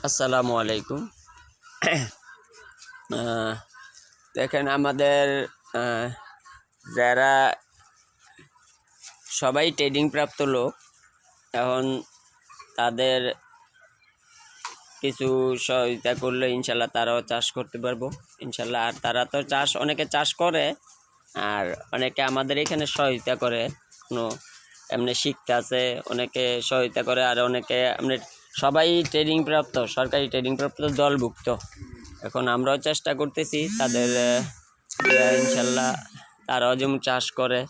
আসসালামু আলাইকুম। দেখেন আমাদের যারা সবাই ট্রেডিং প্রাপ্ত লোক, এখন তাদের কিছু সহায়তা করলে ইনশাল্লাহ তারাও চাষ করতে পারবো ইনশাল্লাহ। আর তারা তো অনেকে চাষ করে, আর অনেকে আমাদের এখানে সহায়তা করে, কোনো এমনি শিখতে আছে, অনেকে সহায়তা করে, আর অনেকে এমনি সবাই ট্রেডিং প্রাপ্ত, সরকারি ট্রেডিং প্রাপ্ত দলভুক্ত। এখন আমরাও চেষ্টা করতেছি তাদের ইনশাল্লাহ তারাও যেমন চাষ করে।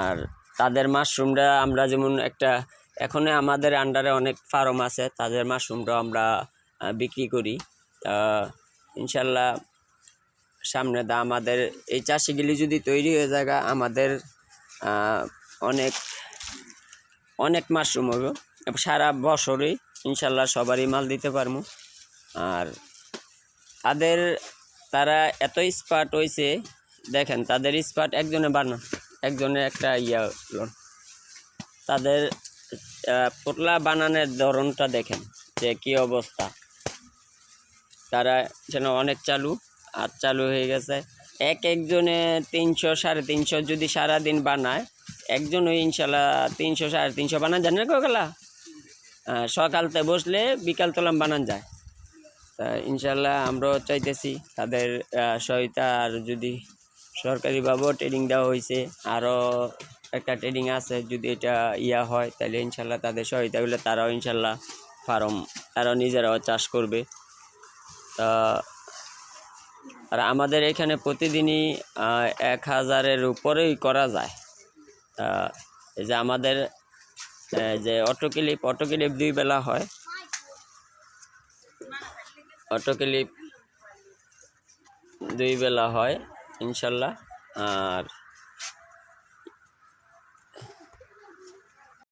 আর তাদের মাশরুমটা আমরা যেমন এখন আমাদের আন্ডারে অনেক ফার্ম আছে, তাদের মাশরুমটাও আমরা বিক্রি করি। ইনশাল্লাহ সামনে আমাদের এই চাষিগুলি যদি তৈরি হয়ে যায়, আমাদের অনেক অনেক মাশরুম হবে, সারা বছরই ইনশাল্লাহ সবারই মাল দিতে পারবো। আর তারা এত স্পার্ট হয়েছে, দেখেন তাদের স্পার্ট একজনের একটা তাদের পোটলা বানানোর ধরনটা দেখেন যে কি অবস্থা। তারা যেন অনেক চালু হয়ে গেছে। একজনে 300 350 যদি সারাদিন বানায়, একজনই ইনশাল্লাহ 300 350 বানান যায় না গেলা। সকালতে বসলে বিকাল তোলাম বানান যায়। তা ইনশাল্লাহ আমরাও চাইতেছি তাদের সহায়তা। আর যদি সরকারিভাবেও ট্রেনিং দেওয়া হয়েছে, আরও একটা ট্রেনিং আছে, যদি এটা হয় তাহলে ইনশাল্লাহ তাদের সহায়তা হলে তারাও ইনশাল্লাহ তারাও নিজেরাও চাষ করবে। তা আর আমাদের এখানে প্রতিদিনই 1000-এর উপরেই করা যায়। এই যে আমাদের যে অটোক্লিপ 2 বেলা হয়, অটোক্লিপ 2 বেলা হয় ইনশাল্লাহ। আর